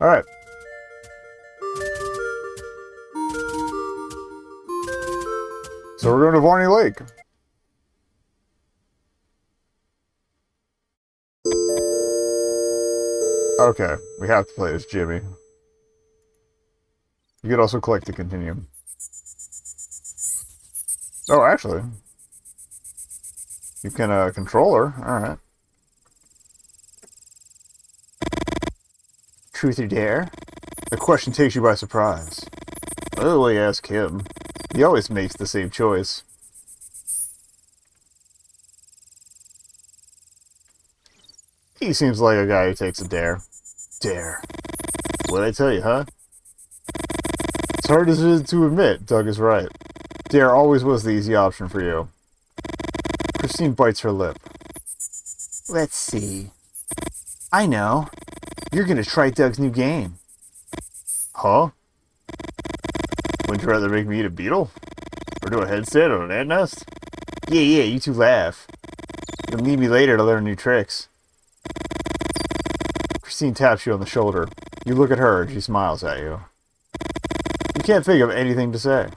Alright. So we're going to Varney Lake. Okay, we have to play as Jimmy. You could also click to continue. Oh, actually. You can control her. Alright. Truth or dare? The question takes you by surprise. Oh, well, you ask him. He always makes the same choice. He seems like a guy who takes a dare. Dare. What'd I tell you, huh? As hard as it is to admit, Doug is right. Dare always was the easy option for you. Christine bites her lip. Let's see. I know. You're gonna try Doug's new game. Huh? Wouldn't you rather make me eat a beetle? Or do a headstand on an ant nest? Yeah, you two laugh. Then leave me later to learn new tricks. Christine taps you on the shoulder. You look at her and she smiles at you. You can't think of anything to say.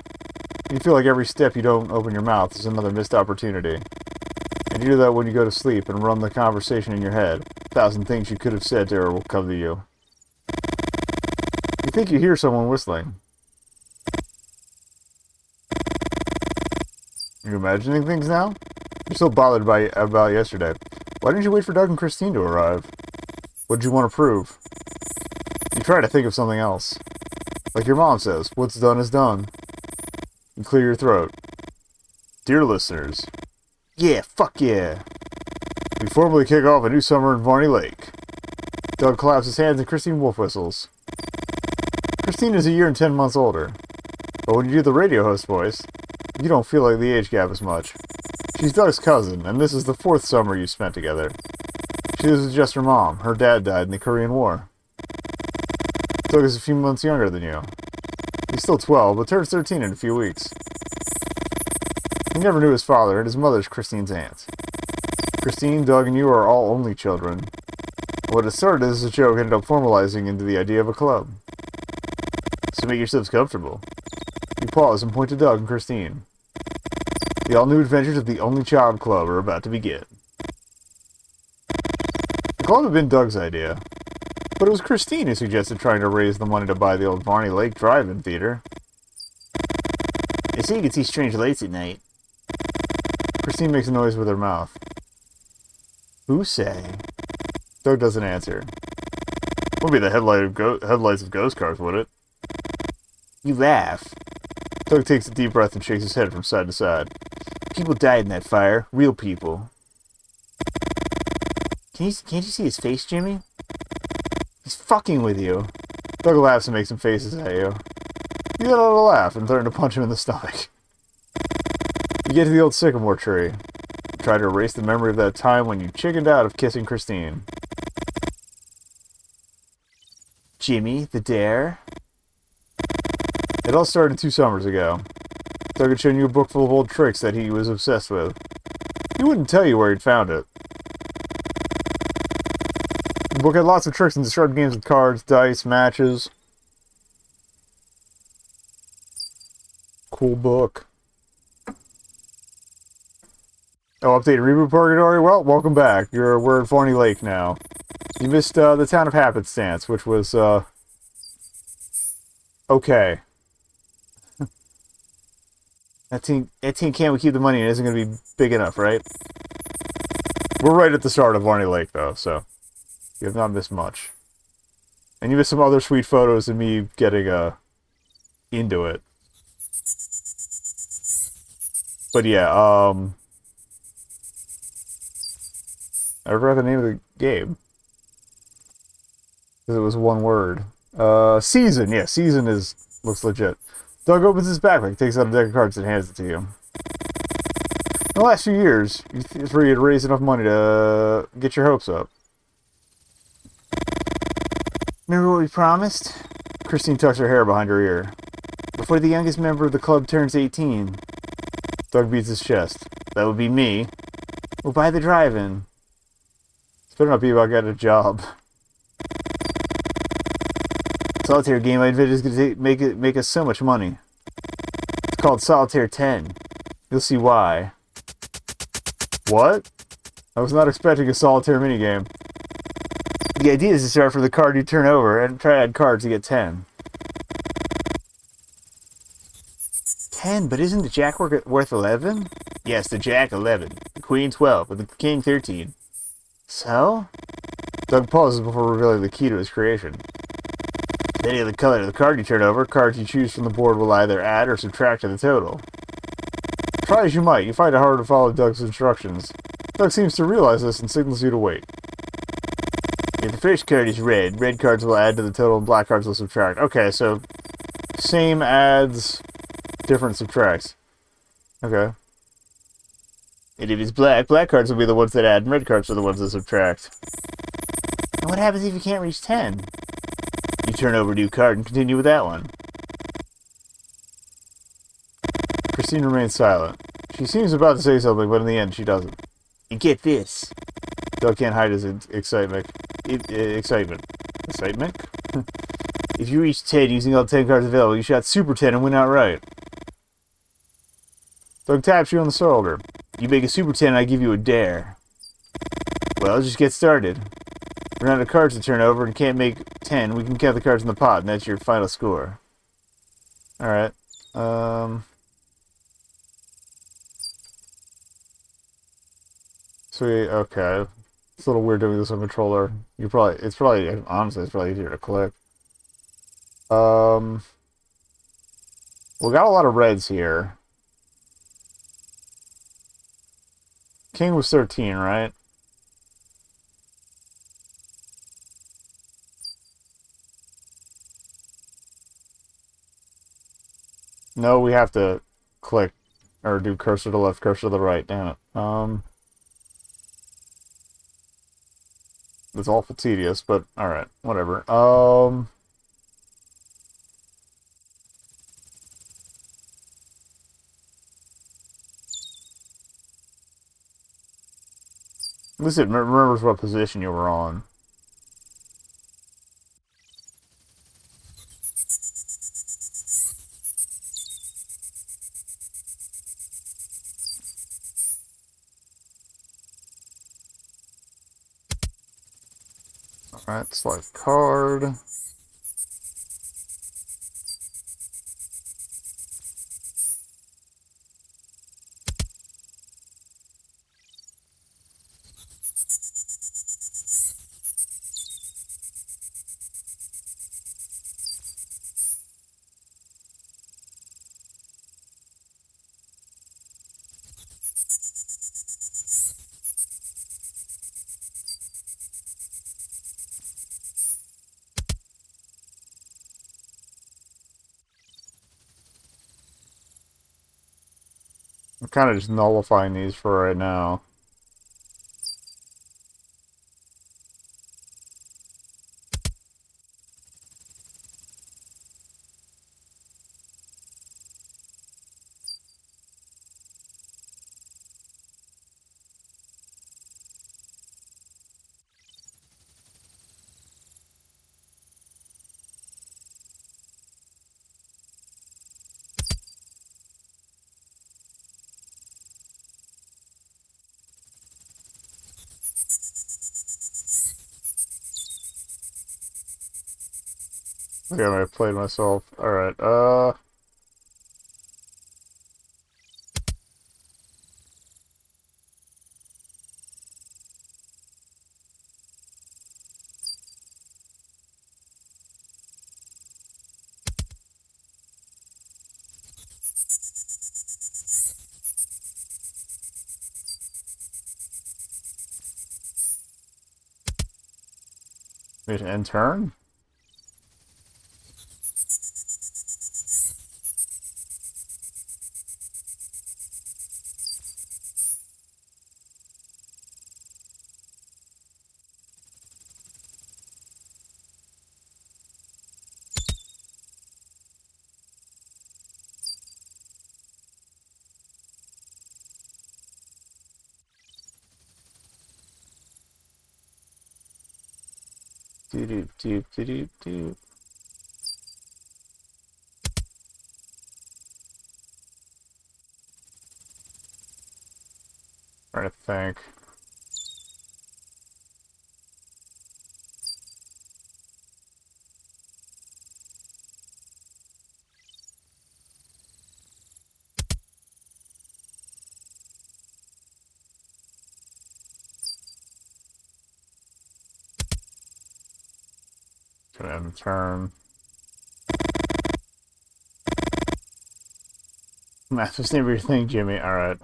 You feel like every step you don't open your mouth is another missed opportunity. And you do that when you go to sleep and run the conversation in your head. 1,000 things you could have said to her will come to you. You think you hear someone whistling. You're imagining things now? You're still bothered about yesterday. Why didn't you wait for Doug and Christine to arrive? What did you want to prove? You try to think of something else. Like your mom says, what's done is done. You clear your throat. Dear listeners. Yeah, fuck yeah. We formally kick off a new summer in Varney Lake. Doug claps his hands and Christine wolf whistles. Christine is a year and 10 months older. But when you do the radio host voice, you don't feel like the age gap as much. She's Doug's cousin, and this is the 4th summer you spent together. She lives with just her mom. Her dad died in the Korean War. Doug is a few months younger than you. He's still 12, but turns 13 in a few weeks. He never knew his father, and his mother's Christine's aunt. Christine, Doug, and you are all only children. What had started as a joke ended up formalizing into the idea of a club. So make yourselves comfortable. You pause and point to Doug and Christine. The all-new adventures of the Only Child Club are about to begin. The club had been Doug's idea, but it was Christine who suggested trying to raise the money to buy the old Varney Lake Drive-In Theater. They say you can see strange lights at night. Christine makes a noise with her mouth. Who say? Doug doesn't answer. Wouldn't be the headlights of ghost cars, would it? You laugh. Doug takes a deep breath and shakes his head from side to side. People died in that fire. Real people. Can't you see his face, Jimmy? He's fucking with you. Doug laughs and makes some faces at you. You let out a laugh and threaten to punch him in the stomach. You get to the old sycamore tree. You try to erase the memory of that time when you chickened out of kissing Christine. Jimmy, the dare? It all started 2 summers ago. Doug had shown you a book full of old tricks that he was obsessed with. He wouldn't tell you where he'd found it. The book had lots of tricks and described games with cards, dice, matches. Cool book. Oh, update reboot purgatory? Well, welcome back. We're at Varney Lake now. You missed the town of Happenstance, which was, okay. That team can't keep the money and isn't going to be big enough, right? We're right at the start of Varney Lake, though, so you have not missed much. And you missed some other sweet photos of me getting into it. But yeah, I forgot the name of the game. Because it was one word. Season. Yeah, Season looks legit. Doug opens his backpack, takes out a deck of cards, and hands it to you. In the last few years, you three had raised enough money to get your hopes up. Remember what we promised? Christine tucks her hair behind her ear. Before the youngest member of the club turns 18. Doug beats his chest. That would be me. We'll buy the drive-in. It's better not be about getting a job. Solitaire game I invented is going to make us so much money. It's called Solitaire 10. You'll see why. What? I was not expecting a solitaire minigame. The idea is to start from the card you turn over and try to add cards to get 10. 10, but isn't the jack worth 11? Yes, the jack 11, the queen 12, and the king 13. So? Doug pauses before revealing the key to his creation. Depending on the color of the card you turn over, cards you choose from the board will either add or subtract to the total. Try as you might, you find it hard to follow Doug's instructions. Doug seems to realize this and signals you to wait. If the first card is red, red cards will add to the total and black cards will subtract. Okay, so same adds, different subtracts. Okay. And if it's black, black cards will be the ones that add and red cards are the ones that subtract. And what happens if you can't reach 10? You turn over a new card and continue with that one. Christine remains silent. She seems about to say something, but in the end she doesn't. And get this. Doug can't hide his excitement. Excitement. If you reach 10 using all 10 cards available, you shot Super 10 and win outright. Doug taps you on the shoulder. You make a Super 10 and I give you a dare. Well, just get started. We're out of cards to turn over and can't make 10. We can count the cards in the pot and that's your final score. Alright. Sweet, okay. It's a little weird doing this on controller. Honestly, it's probably easier to click. We got a lot of reds here. King was 13, right? No, we have to click or do cursor to the left, cursor to the right. Damn it. It's awful tedious, but alright, whatever. At least it remembers what position you were on. Alright, select card. I'm kind of just nullifying these for right now. Okay, I played myself. Alright, end turn? Do. Trying to think. Gonna end the turn. Math was never your thing, Jimmy. Alright,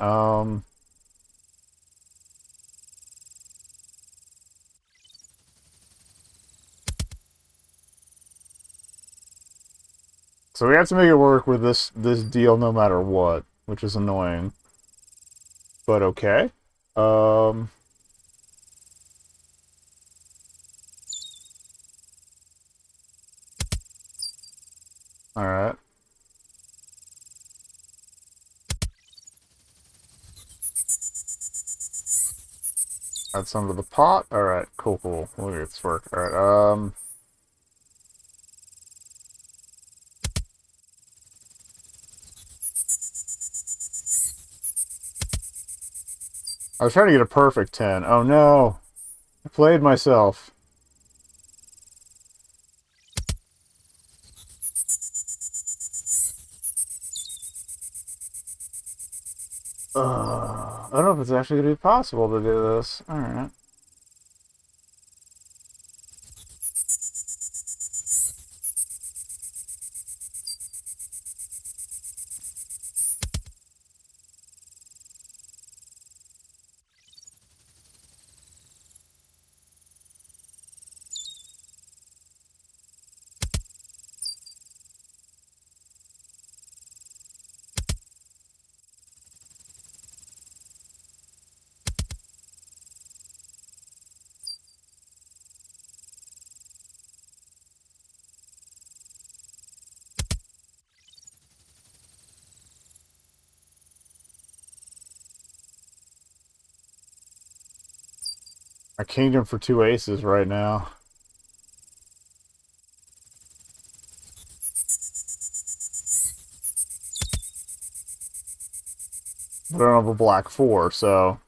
so we have to make it work with this deal no matter what, which is annoying. But okay. Alright. Add some to the pot. Alright, cool. We'll get this work. Alright, I was trying to get a perfect 10. Oh no! I played myself. I don't know if it's actually going to be possible to do this. Alright. A kingdom for 2 aces right now. But I don't have a black 4, so...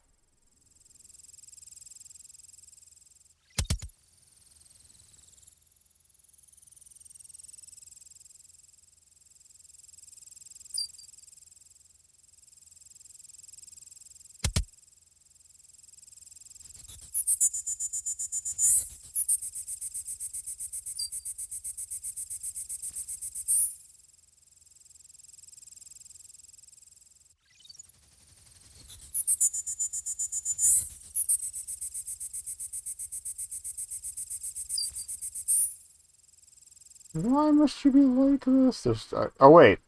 Why must you be like this? There's, oh, wait.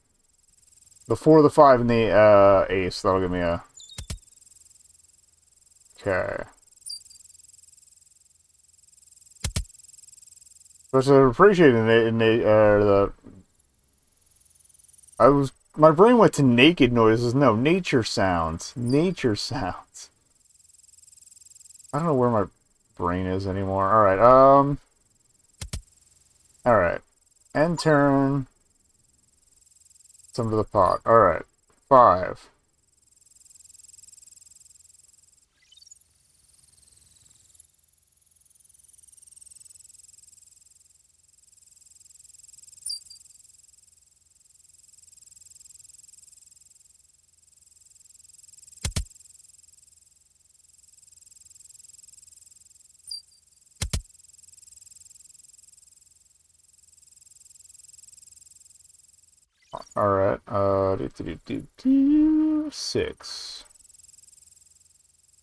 The 4, the 5, and the ace. That'll give me a... Okay. Which I appreciate the... I was... My brain went to naked noises. No, nature sounds. Nature sounds. I don't know where my brain is anymore. Alright, Alright. End turn. Some to the pot. Alright. 5. Alright, 6.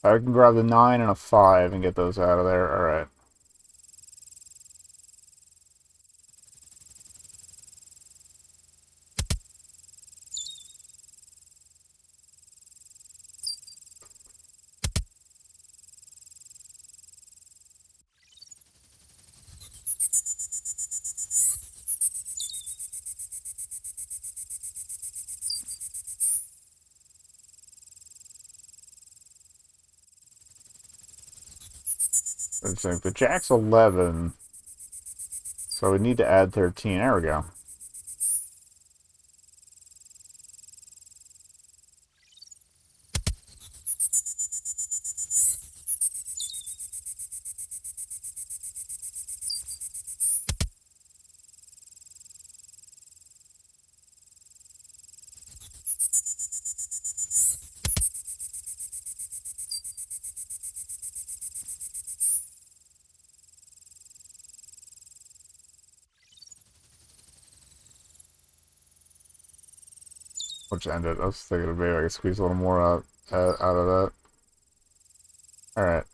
I can grab the 9 and a 5 and get those out of there. Alright. Let's think. The jack's 11. So we need to add 13. There we go. Which ended. I was thinking maybe I could squeeze a little more out of that. Alright,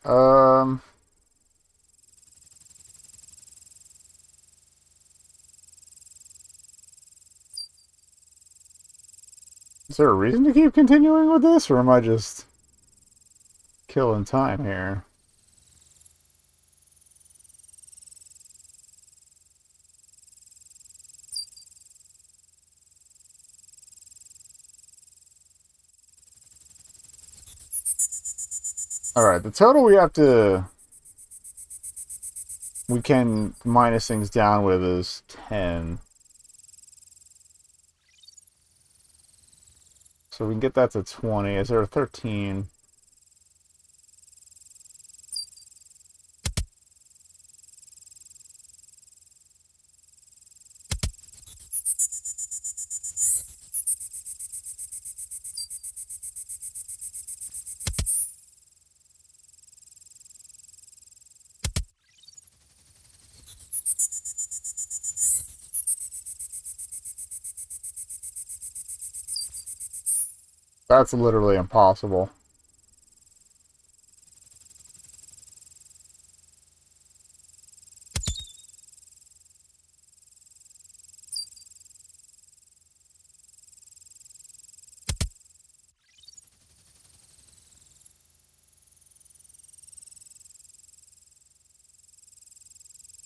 is there a reason to keep continuing with this, or am I just killing time here? Alright, the total we can minus things down with is 10. So we can get that to 20. Is there a 13? That's literally impossible.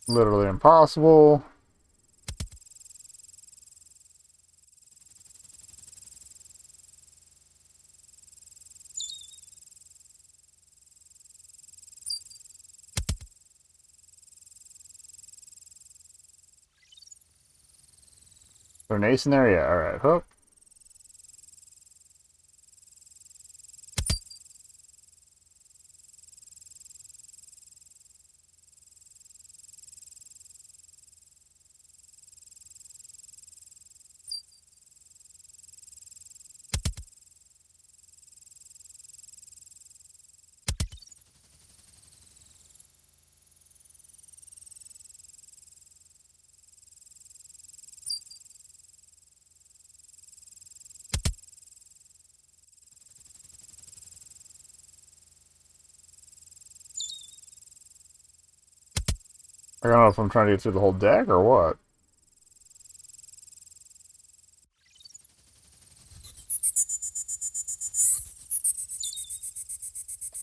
Literally impossible. There's an ace in there? Yeah, alright. Hook. I don't know if I'm trying to get through the whole deck or what.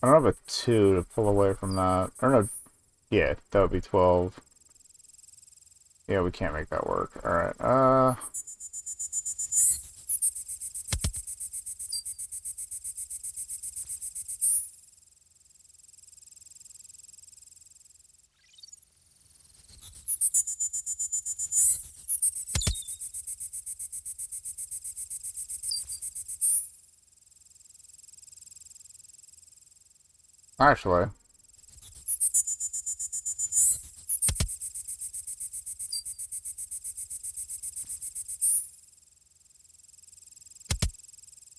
I don't have a 2 to pull away from that. Or no, yeah, that would be 12. Yeah, we can't make that work. Alright, actually,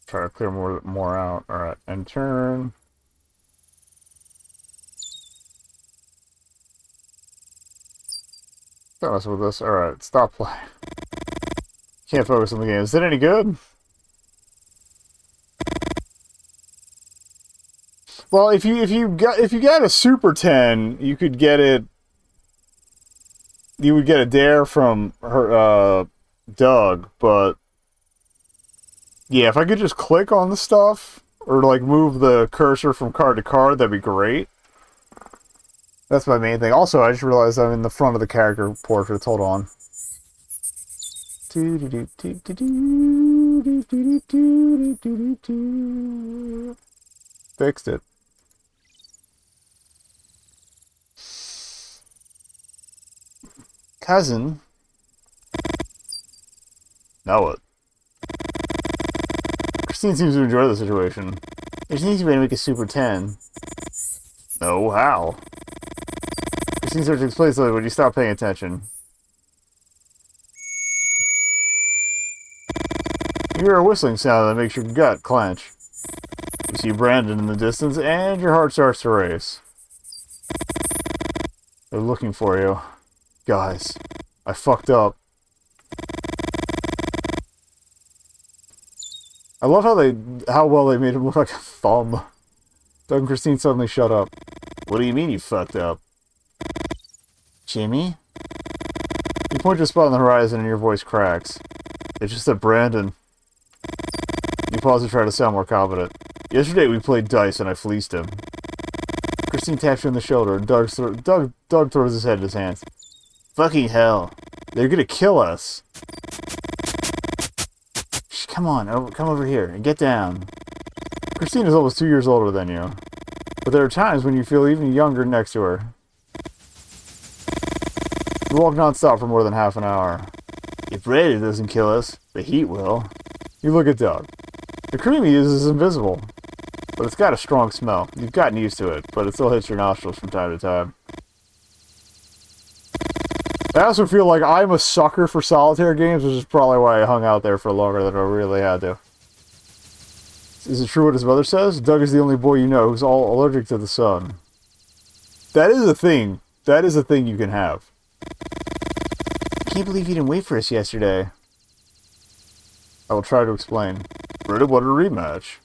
try to clear more out. Alright, end turn. Don't mess with this. Alright, stop play. Can't focus on the game. Is it any good? Well, if you got a Super 10, you could get it. You would get a dare from her, Doug, but yeah, if I could just click on the stuff or like move the cursor from card to card, that'd be great. That's my main thing. Also, I just realized I'm in the front of the character portraits. Hold on. Fixed it. Cousin. Know it. Christine seems to enjoy the situation. There's an easy way to make a Super 10. No, how? Christine starts to explain slowly when you stop paying attention. You hear a whistling sound that makes your gut clench. You see Brandon in the distance, and your heart starts to race. They're looking for you. Guys, I fucked up. I love how well they made him look like a thumb. Doug and Christine suddenly shut up. What do you mean you fucked up? Jimmy? You point to a spot on the horizon and your voice cracks. It's just that Brandon. You pause to try to sound more confident. Yesterday we played dice and I fleeced him. Christine taps you on the shoulder and Doug throws his head in his hands. Fucking hell. They're gonna kill us. Shh, come on, come over here and get down. Christine is almost 2 years older than you. But there are times when you feel even younger next to her. You walk non-stop for more than half an hour. If Brandon doesn't kill us, the heat will. You look at Doug. The cream he uses is invisible, but it's got a strong smell. You've gotten used to it, but it still hits your nostrils from time to time. I also feel like I'm a sucker for solitaire games, which is probably why I hung out there for longer than I really had to. Is it true what his mother says? Doug is the only boy you know who's all allergic to the sun. That is a thing. That is a thing you can have. I can't believe you didn't wait for us yesterday. I will try to explain. Brenda wanted a rematch.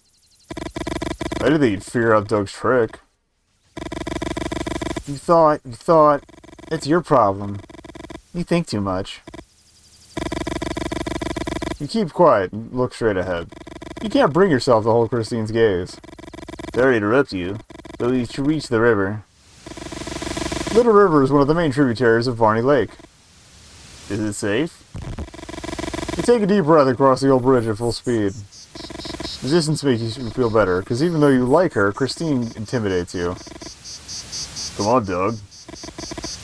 I didn't think you'd figure out Doug's trick. You thought, it's your problem. You think too much. You keep quiet and look straight ahead. You can't bring yourself to hold Christine's gaze. Sorry to interrupt you, but we should reach the river. Little River is one of the main tributaries of Varney Lake. Is it safe? You take a deep breath across the old bridge at full speed. The distance makes you feel better, because even though you like her, Christine intimidates you. Come on, Doug.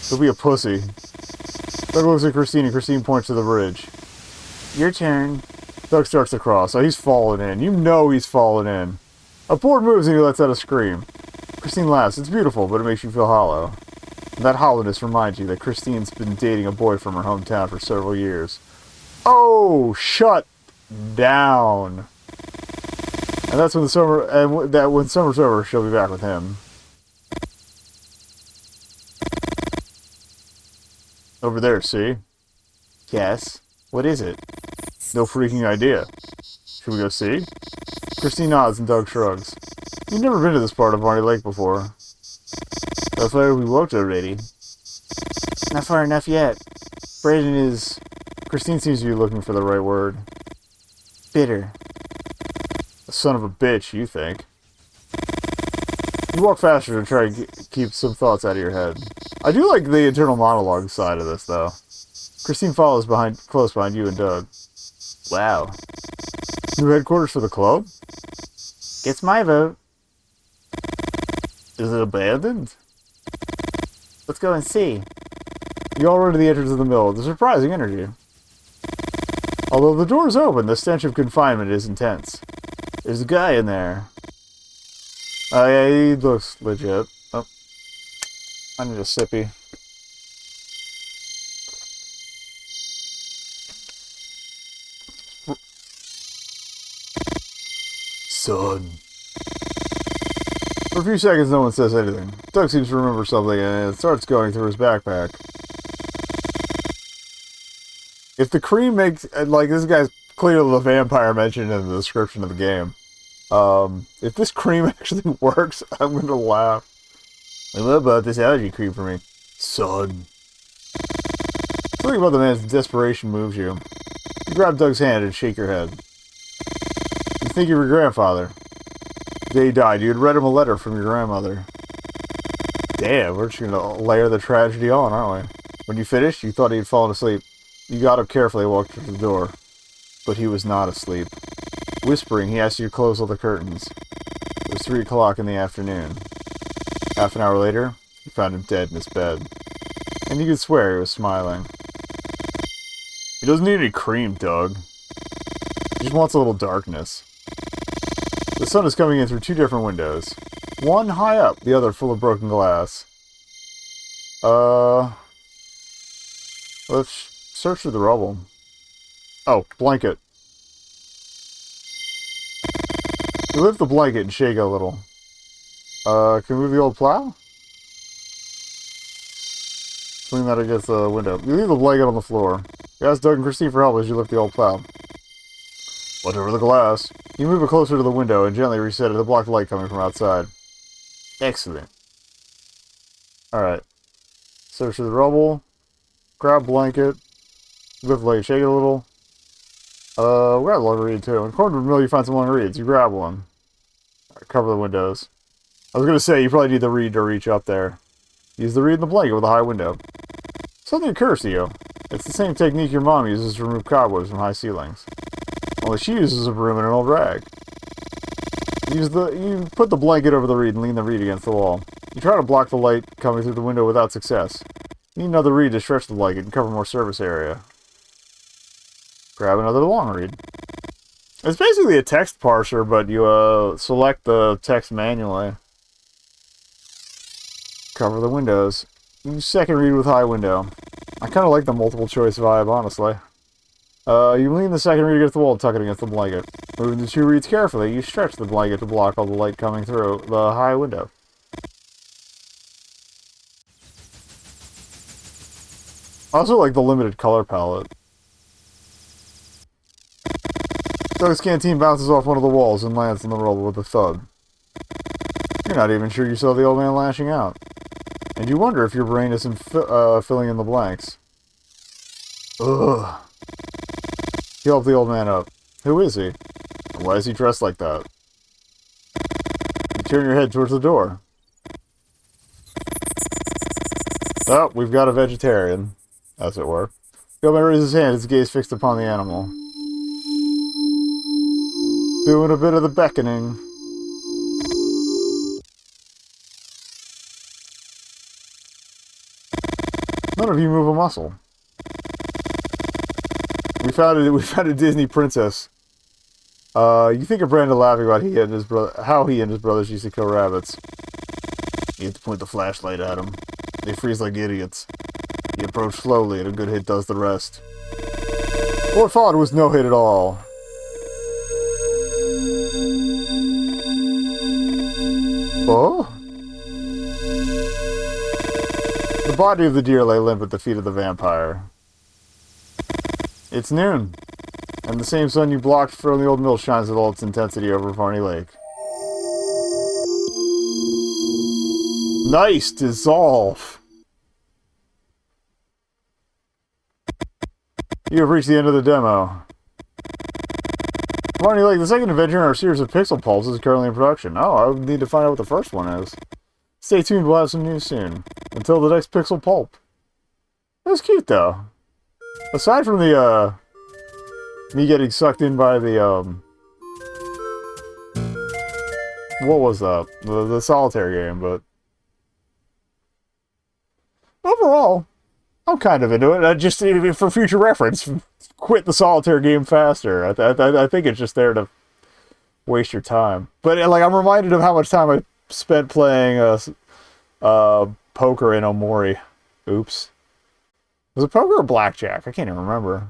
Don't be a pussy. Doug looks at Christine and Christine points to the bridge. Your turn. Doug starts to cross. Oh, he's fallen in. You know he's fallen in. A board moves and he lets out a scream. Christine laughs. It's beautiful, but it makes you feel hollow. And that hollowness reminds you that Christine's been dating a boy from her hometown for several years. Oh, shut down. And that's when when summer's over, she'll be back with him. Over there, see? Yes. What is it? No freaking idea. Should we go see? Christine nods and Doug shrugs. You've never been to this part of Varney Lake before. How far we walked already? Not far enough yet. Brayden is... Christine seems to be looking for the right word. Bitter. A son of a bitch, you think. You walk faster to try to keep some thoughts out of your head. I do like the internal monologue side of this, though. Christine follows close behind you and Doug. Wow. New headquarters for the club? Gets my vote. Is it abandoned? Let's go and see. You all run to the entrance of the mill with a surprising energy. Although the door is open, the stench of confinement is intense. There's a guy in there. Oh yeah, he looks legit. Oh. I need a sippy. Son. For a few seconds, no one says anything. Doug seems to remember something, and it starts going through his backpack. If the cream makes... Like, this guy's clearly the vampire mentioned in the description of the game. If this cream actually works, I'm gonna laugh. Like, what about this allergy cream for me? Son. Something about the man's desperation moves you. You grab Doug's hand and shake your head. You think of your grandfather. The day he died, you had read him a letter from your grandmother. Damn, we're just gonna layer the tragedy on, aren't we? When you finished, you thought he had fallen asleep. You got up carefully and walked to the door. But he was not asleep. Whispering, he asked you to close all the curtains. It was 3 o'clock in the afternoon. Half an hour later, you found him dead in his bed. And you could swear he was smiling. He doesn't need any cream, Doug. He just wants a little darkness. The sun is coming in through 2 different windows. One high up, the other full of broken glass. Let's search through the rubble. Oh, blanket. You lift the blanket and shake a little. Can we move the old plow? Swing that against the window. You leave the blanket on the floor. You ask Doug and Christine for help as you lift the old plow. Look over the glass. You move it closer to the window and gently reset it to block the light coming from outside. Excellent. Alright. Search through the rubble. Grab blanket. Lift light, shake it a little. Grab a long reed too. In the corner of the mill you find some long reeds. You grab one. Right, cover the windows. I was gonna say, you probably need the reed to reach up there. Use the reed in the blanket with a high window. Something occurs to you. It's the same technique your mom uses to remove cobwebs from high ceilings. Only she uses a broom and an old rag. You put the blanket over the reed and lean the reed against the wall. You try to block the light coming through the window without success. You need another reed to stretch the blanket and cover more surface area. Grab another long reed. It's basically a text parser, but you select the text manually. Cover the windows. Use second reed with high window. I kind of like the multiple choice vibe, honestly. You lean the second reed against the wall and tuck it against the blanket. Moving the two reeds carefully, you stretch the blanket to block all the light coming through the high window. I also like the limited color palette. Doug's canteen bounces off one of the walls and lands on the rubble with a thud. You're not even sure you saw the old man lashing out. And you wonder if your brain isn't filling in the blanks. Ugh. You help the old man up. Who is he? And why is he dressed like that? You turn your head towards the door. Oh, we've got a vegetarian, as it were. The old man raises his hand, his gaze fixed upon the animal. Doing a bit of the beckoning. None of you move a muscle. We found a Disney princess. You think of Brandon laughing about how he and his brothers used to kill rabbits. You have to point the flashlight at them. They freeze like idiots. You approach slowly and a good hit does the rest. What followed was no hit at all. Oh? The body of the deer lay limp at the feet of the vampire. It's noon, and the same sun you blocked from the old mill shines with all its intensity over Varney Lake. Nice dissolve! You have reached the end of the demo. Varney Lake, the second adventure in our series of Pixel Pulps is currently in production. Oh, I would need to find out what the first one is. Stay tuned, we'll have some news soon. Until the next Pixel Pulp. That was cute, though. Aside from the, me getting sucked in by the, what was that? The solitaire game, but... Overall, I'm kind of into it. I just, for future reference, quit the solitaire game faster. I think it's just there to waste your time. But, like, I'm reminded of how much time I spent playing, poker in Omori. Oops. Was it poker or blackjack? I can't even remember.